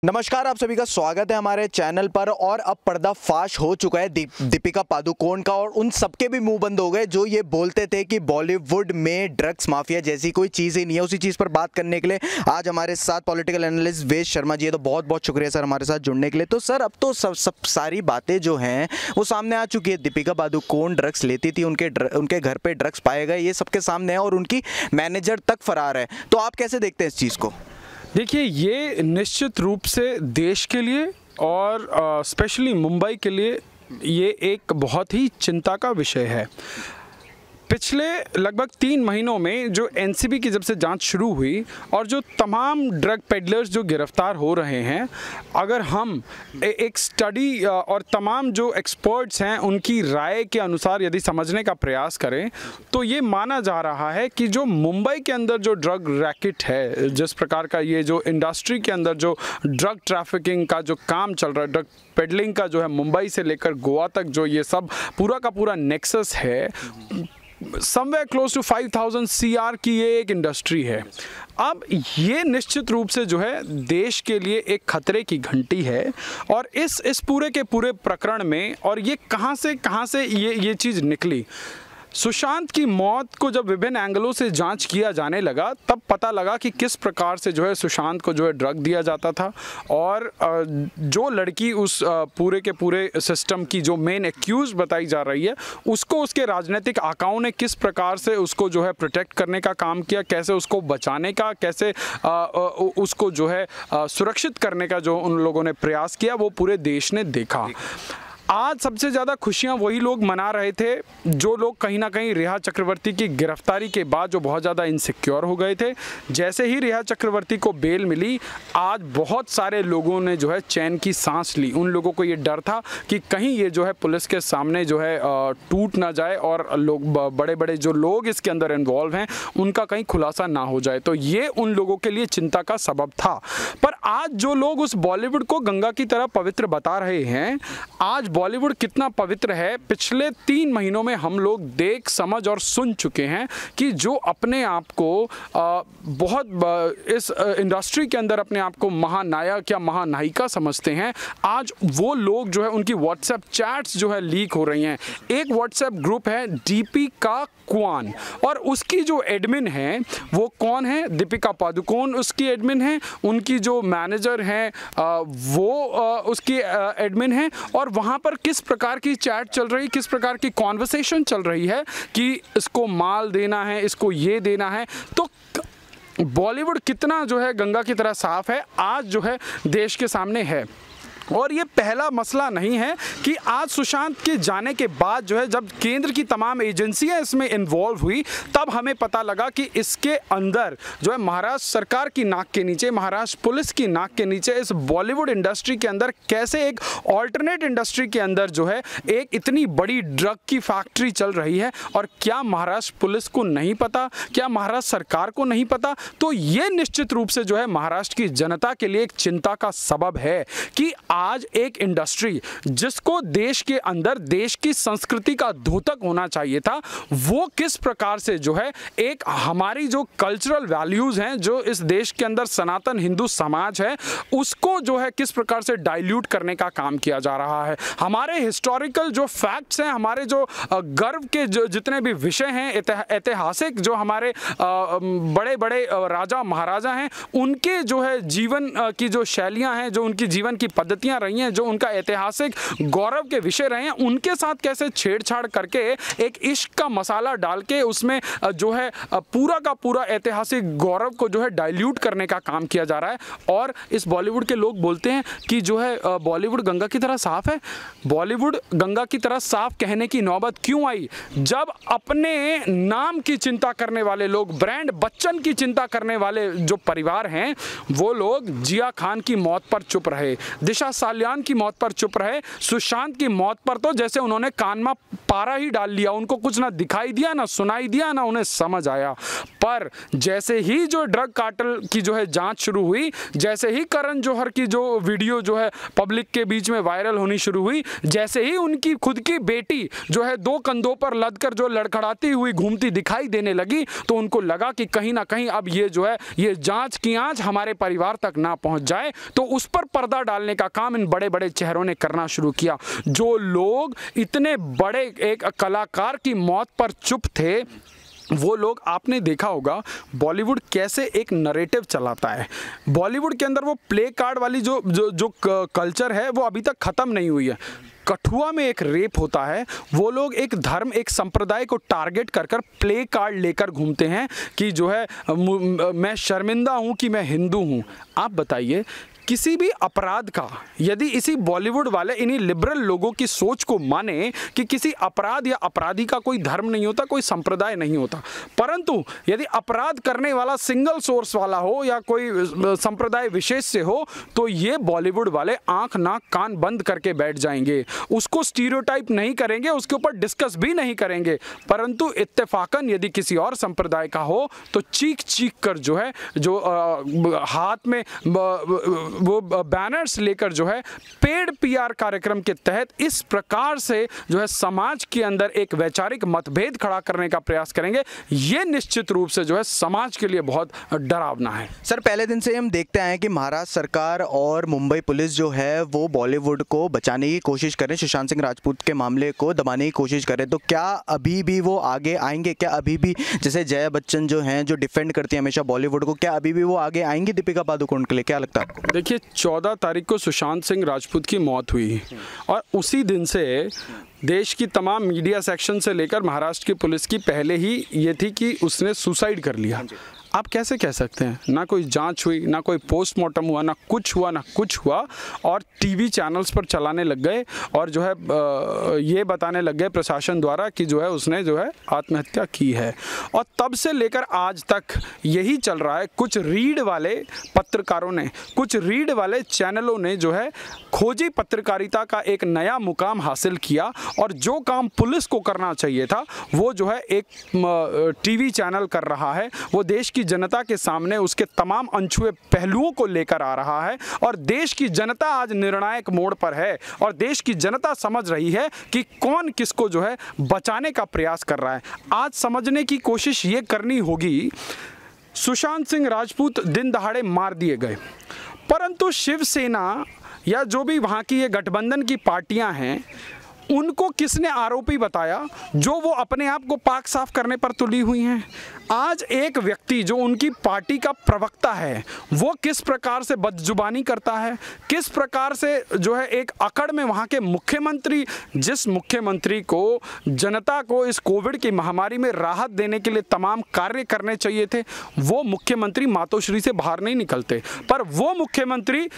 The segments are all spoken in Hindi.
नमस्कार, आप सभी का स्वागत है हमारे चैनल पर। और अब पर्दाफाश हो चुका है दीपिका पादुकोण का, और उन सबके भी मुंह बंद हो गए जो ये बोलते थे कि बॉलीवुड में ड्रग्स माफिया जैसी कोई चीज़ ही नहीं है। उसी चीज़ पर बात करने के लिए आज हमारे साथ पॉलिटिकल एनालिस्ट वेद शर्मा जी है। तो बहुत बहुत शुक्रिया सर हमारे साथ जुड़ने के लिए। तो सर, अब तो सब सारी बातें जो हैं वो सामने आ चुकी है। दीपिका पादुकोण ड्रग्स लेती थी, उनके घर पर ड्रग्स पाए गए, ये सबके सामने है, और उनकी मैनेजर तक फरार है। तो आप कैसे देखते हैं इस चीज़ को? देखिए, ये निश्चित रूप से देश के लिए और स्पेशली मुंबई के लिए ये एक बहुत ही चिंता का विषय है। पिछले लगभग 3 महीनों में जो एनसीबी की जब से जांच शुरू हुई और जो तमाम ड्रग पेडलर्स जो गिरफ्तार हो रहे हैं, अगर हम एक स्टडी और तमाम जो एक्सपर्ट्स हैं उनकी राय के अनुसार यदि समझने का प्रयास करें तो ये माना जा रहा है कि जो मुंबई के अंदर जो ड्रग रैकेट है, जिस प्रकार का ये जो इंडस्ट्री के अंदर जो ड्रग ट्रैफिकिंग का जो काम चल रहा है, ड्रग पेडलिंग का जो है, मुंबई से लेकर गोवा तक जो ये सब पूरा का पूरा नेक्सस है, समवेयर क्लोज टू 5000 CR की ये एक इंडस्ट्री है। अब ये निश्चित रूप से जो है देश के लिए एक खतरे की घंटी है। और इस पूरे के पूरे प्रकरण में, और ये कहाँ से ये चीज़ निकली, सुशांत की मौत को जब विभिन्न एंगलों से जांच किया जाने लगा तब पता लगा कि किस प्रकार से जो है सुशांत को जो है ड्रग दिया जाता था, और जो लड़की उस पूरे के पूरे सिस्टम की जो मेन एक्यूज बताई जा रही है, उसको उसके राजनीतिक आकाओं ने किस प्रकार से उसको जो है प्रोटेक्ट करने का काम किया, कैसे उसको बचाने का, कैसे उसको जो है सुरक्षित करने का जो उन लोगों ने प्रयास किया, वो पूरे देश ने देखा। आज सबसे ज़्यादा खुशियां वही लोग मना रहे थे जो लोग कहीं ना कहीं रिया चक्रवर्ती की गिरफ्तारी के बाद जो बहुत ज़्यादा इनसिक्योर हो गए थे। जैसे ही रिया चक्रवर्ती को बेल मिली, आज बहुत सारे लोगों ने जो है चैन की सांस ली। उन लोगों को ये डर था कि कहीं ये जो है पुलिस के सामने जो है टूट ना जाए और लोग बड़े बड़े जो लोग इसके अंदर इन्वॉल्व हैं उनका कहीं खुलासा ना हो जाए। तो ये उन लोगों के लिए चिंता का सबब था। पर आज जो लोग उस बॉलीवुड को गंगा की तरह पवित्र बता रहे हैं, आज बॉलीवुड कितना पवित्र है पिछले 3 महीनों में हम लोग देख समझ और सुन चुके हैं कि जो अपने आप को बहुत इस इंडस्ट्री के अंदर अपने आप को महानायक या महानायिका समझते हैं, आज वो लोग जो है उनकी व्हाट्सएप चैट्स जो है लीक हो रही हैं। एक व्हाट्सएप ग्रुप है दीपिका क्वान, और उसकी जो एडमिन है वो कौन है? दीपिका पादुकोण उसकी एडमिन है, उनकी जो मैनेजर हैं वो उसकी एडमिन है। और वहाँ पर किस प्रकार की चैट चल रही, किस प्रकार की कॉन्वर्सेशन चल रही है कि इसको माल देना है, इसको ये देना है। तो बॉलीवुड कितना जो है गंगा की तरह साफ है आज जो है देश के सामने है। और ये पहला मसला नहीं है कि आज सुशांत के जाने के बाद जो है जब केंद्र की तमाम एजेंसियां इसमें इन्वॉल्व हुई, तब हमें पता लगा कि इसके अंदर जो है महाराष्ट्र सरकार की नाक के नीचे, महाराष्ट्र पुलिस की नाक के नीचे इस बॉलीवुड इंडस्ट्री के अंदर कैसे एक ऑल्टरनेट इंडस्ट्री के अंदर जो है एक इतनी बड़ी ड्रग की फैक्ट्री चल रही है। और क्या महाराष्ट्र पुलिस को नहीं पता? क्या महाराष्ट्र सरकार को नहीं पता? तो ये निश्चित रूप से जो है महाराष्ट्र की जनता के लिए एक चिंता का सबब है कि आज एक इंडस्ट्री जिसको देश के अंदर देश की संस्कृति का द्योतक होना चाहिए था, वो किस प्रकार से जो है एक हमारी जो कल्चरल वैल्यूज हैं, जो इस देश के अंदर सनातन हिंदू समाज है, उसको जो है किस प्रकार से डाइल्यूट करने का काम किया जा रहा है। हमारे हिस्टोरिकल जो फैक्ट्स हैं, हमारे जो गर्व के जो जितने भी विषय हैं, ऐतिहासिक जो हमारे बड़े बड़े राजा महाराजा हैं, उनके जो है जीवन की जो शैलियां हैं, जो उनकी जीवन की पद्धति रही हैं, जो उनका ऐतिहासिक गौरव के विषय रहे हैं, उनके साथ कैसे छेड़छाड़ करके एक इश्क का मसाला डाल के उसमें जो है पूरा का पूरा ऐतिहासिक गौरव को जो है डाइल्यूट करने का काम किया जा रहा है। और इस बॉलीवुड के लोग बोलते हैं कि जो है बॉलीवुड गंगा की तरह साफ है। बॉलीवुड गंगा की तरह साफ कहने की नौबत क्यों आई? जब अपने नाम की चिंता करने वाले लोग, ब्रांड बच्चन की चिंता करने वाले जो परिवार हैं, वो लोग जिया खान की मौत पर चुप रहे, दिशा साल्यान की मौत पर चुप रहे, सुशांत की मौत पर तो जैसे उन्होंने कान में पारा ही डाल लिया, उनको कुछ ना दिखाई दिया, ना सुनाई दिया, ना उन्हें समझ आया। पर जैसे ही जो ड्रग कार्टेल की जो है जांच शुरू हुई, जैसे ही करण जौहर की जो वीडियो जो है पब्लिक के बीच में वायरल होनी शुरू हुई, जैसे ही उनकी खुद की बेटी जो है 2 कंधों पर लदकर जो लड़खड़ाती हुई घूमती दिखाई देने लगी, तो उनको लगा कि कहीं ना कहीं अब ये जो है ये जांच की आंच हमारे परिवार तक ना पहुंच जाए, तो उस पर पर्दा डालने का काम इन बड़े बड़े चेहरों ने करना शुरू किया। जो लोग इतने बड़े एक कलाकार की मौत पर चुप थे, वो लोग, आपने देखा होगा बॉलीवुड कैसे एक नरेटिव चलाता है। बॉलीवुड के अंदर वो प्ले कार्ड वाली जो कल्चर है वो अभी तक ख़त्म नहीं हुई है। कठुआ में एक रेप होता है, वो लोग एक धर्म, एक संप्रदाय को टारगेट कर कर प्ले कार्ड लेकर घूमते हैं कि जो है मैं शर्मिंदा हूँ कि मैं हिंदू हूँ। आप बताइए, किसी भी अपराध का यदि इसी बॉलीवुड वाले इन्हीं लिबरल लोगों की सोच को माने कि किसी अपराध या अपराधी का कोई धर्म नहीं होता, कोई संप्रदाय नहीं होता, परंतु यदि अपराध करने वाला सिंगल सोर्स वाला हो या कोई संप्रदाय विशेष से हो, तो ये बॉलीवुड वाले आंख नाक कान बंद करके बैठ जाएंगे, उसको स्टीरियोटाइप नहीं करेंगे, उसके ऊपर डिस्कस भी नहीं करेंगे। परंतु इत्तेफाकन यदि किसी और संप्रदाय का हो तो चीख चीख कर जो है जो हाथ में वो बैनर्स लेकर जो है पेड पीआर कार्यक्रम के तहत इस प्रकार से जो है समाज के अंदर एक वैचारिक मतभेद खड़ा करने का प्रयास करेंगे, ये निश्चित रूप से जो है समाज के लिए बहुत डरावना है। सर, पहले दिन से हम देखते आए कि महाराष्ट्र सरकार और मुंबई पुलिस जो है वो बॉलीवुड को बचाने की कोशिश करें, सुशांत सिंह राजपूत के मामले को दबाने की कोशिश करें, तो क्या अभी भी वो आगे आएंगे? क्या अभी भी, जैसे जया बच्चन जो हैं जो डिफेंड करती है हमेशा बॉलीवुड को, क्या अभी भी वो आगे आएंगी दीपिका पादुकोण के लिए? क्या लगता है आपको? देखिए, 14 तारीख को सुशांत सिंह राजपूत की मौत हुई और उसी दिन से देश की तमाम मीडिया सेक्शन से लेकर महाराष्ट्र की पुलिस की पहले ही ये थी कि उसने सुसाइड कर लिया। आप कैसे कह सकते हैं? ना कोई जांच हुई, ना कोई पोस्टमार्टम हुआ, ना कुछ हुआ और टीवी चैनल्स पर चलाने लग गए और जो है ये बताने लग गए प्रशासन द्वारा कि जो है उसने जो है आत्महत्या की है। और तब से लेकर आज तक यही चल रहा है। कुछ रीड वाले पत्रकारों ने, कुछ रीड वाले चैनलों ने जो है खोजी पत्रकारिता का एक नया मुकाम हासिल किया और जो काम पुलिस को करना चाहिए था वो जो है एक टीवी चैनल कर रहा है। वो देश की जनता के सामने उसके तमाम अनछुए पहलुओं को लेकर आ रहा है और देश की जनता आज निर्णायक मोड़ पर है और देश की जनता समझ रही है कि कौन किसको जो है बचाने का प्रयास कर रहा है। आज समझने की कोशिश ये करनी होगी, सुशांत सिंह राजपूत दिन दहाड़े मार दिए गए, परंतु शिवसेना या जो भी वहाँ की ये गठबंधन की पार्टियां हैं, उनको किसने आरोपी बताया जो वो अपने आप को पाक साफ करने पर तुली हुई हैं। आज एक व्यक्ति जो उनकी पार्टी का प्रवक्ता है वो किस प्रकार से बदजुबानी करता है, किस प्रकार से जो है एक अकड़ में वहाँ के मुख्यमंत्री, जिस मुख्यमंत्री को जनता को इस कोविड की महामारी में राहत देने के लिए तमाम कार्य करने चाहिए थे, वो मुख्यमंत्री मातोश्री से बाहर नहीं निकलते, पर वो मुख्यमंत्री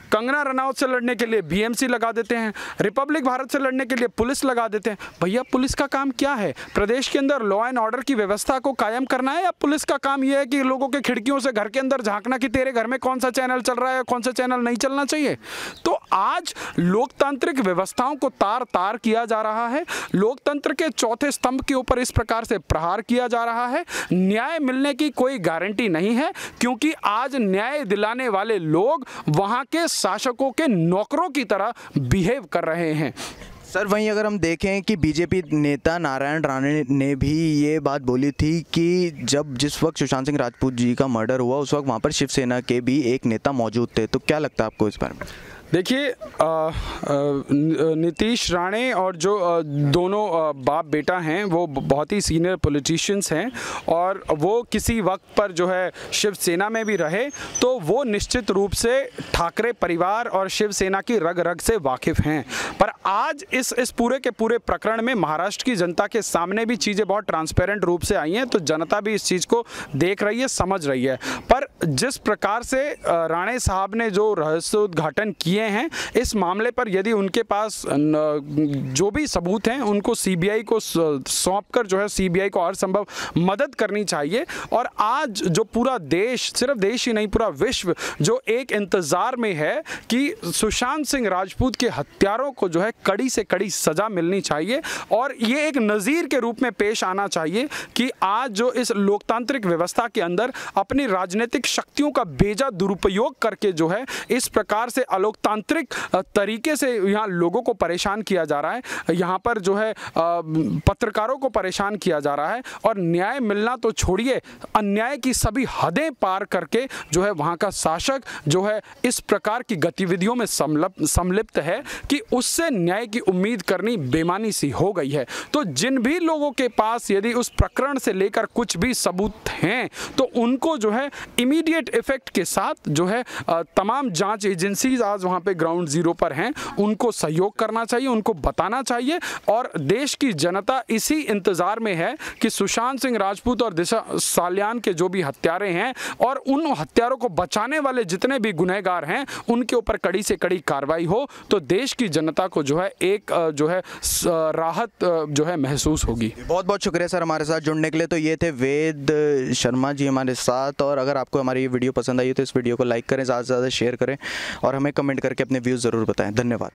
कंगना रनौत से लड़ने के लिए बीएमसी लगा देते हैं, रिपब्लिक भारत से लड़ने के लिए पुलिस लगा देते हैं। भैया, पुलिस का काम क्या है? प्रदेश के अंदर लॉ एंड ऑर्डर की व्यवस्था को कायम करना है या पुलिस का काम यह है कि लोगों के खिड़कियों से घर के अंदर झांकना कि तेरे घर में कौन सा चैनल चल रहा है, कौन सा चैनल नहीं चलना चाहिए? तो आज लोकतांत्रिक व्यवस्थाओं को तार तार किया जा रहा है, लोकतंत्र के चौथे स्तंभ के ऊपर इस प्रकार से प्रहार किया जा रहा है। न्याय मिलने की कोई गारंटी नहीं है, क्योंकि आज न्याय दिलाने वाले लोग वहां के शासकों के नौकरों की तरह बिहेव कर रहे हैं। सर, वहीं अगर हम देखें कि बीजेपी नेता नारायण राणे ने भी ये बात बोली थी कि जिस वक्त सुशांत सिंह राजपूत जी का मर्डर हुआ उस वक्त वहाँ पर शिवसेना के भी एक नेता मौजूद थे, तो क्या लगता है आपको इस बारे में? देखिए, नीतीश राणे और जो दोनों बाप बेटा हैं वो बहुत ही सीनियर पॉलिटिशियंस हैं और वो किसी वक्त पर जो है शिवसेना में भी रहे, तो वो निश्चित रूप से ठाकरे परिवार और शिवसेना की रग रग से वाकिफ़ हैं। पर आज इस पूरे के पूरे प्रकरण में महाराष्ट्र की जनता के सामने भी चीज़ें बहुत ट्रांसपेरेंट रूप से आई हैं, तो जनता भी इस चीज़ को देख रही है, समझ रही है। पर जिस प्रकार से राणे साहब ने जो रहस्योद्घाटन किए किए हैं। इस मामले पर यदि उनके पास जो भी सबूत हैं उनको सीबीआई को सौंपकर जो है सीबीआई को हर संभव मदद करनी चाहिए। और आज जो पूरा देश, सिर्फ देश ही नहीं पूरा विश्व जो एक इंतजार में है कि सुशांत सिंह राजपूत के हत्यारों को जो है कड़ी से कड़ी सजा मिलनी चाहिए और ये एक नज़ीर के रूप में पेश आना चाहिए कि आज जो इस लोकतांत्रिक व्यवस्था के अंदर अपनी राजनीतिक शक्तियों का बेजा दुरुपयोग करके जो है इस प्रकार से अलोकतांत्रिक तरीके से यहाँ लोगों को परेशान किया जा रहा है, यहाँ पर जो है पत्रकारों को परेशान किया जा रहा है और न्याय मिलना तो छोड़िए, अन्याय की सभी हदें पार करके जो है वहाँ का शासक जो है इस प्रकार की गतिविधियों में संलिप्त है कि उससे न्याय की उम्मीद करनी बेमानी सी हो गई है। तो जिन भी लोगों के पास यदि उस प्रकरण से लेकर कुछ भी सबूत हैं तो उनको जो है इमीडिएट इफेक्ट के साथ जो है तमाम जांच एजेंसीज आज वहाँ पे ग्राउंड जीरो पर हैं, उनको सहयोग करना चाहिए, उनको बताना चाहिए। और देश की जनता इसी इंतज़ार में है कि सुशांत सिंह राजपूत और दिशा सालियान के जो भी हत्यारे हैं और उन हत्यारों को बचाने वाले जितने भी गुनहगार हैं उनके ऊपर कड़ी से कड़ी कार्रवाई हो तो देश की जनता को जो है एक जो है राहत जो है महसूस होगी। बहुत बहुत शुक्रिया सर हमारे साथ जुड़ने के लिए। तो ये थे वेद शर्मा जी हमारे साथ। और अगर आपको हमारी ये वीडियो पसंद आई तो इस वीडियो को लाइक करें, ज़्यादा से ज़्यादा शेयर करें और हमें कमेंट करके अपने व्यूज़ ज़रूर बताएं। धन्यवाद।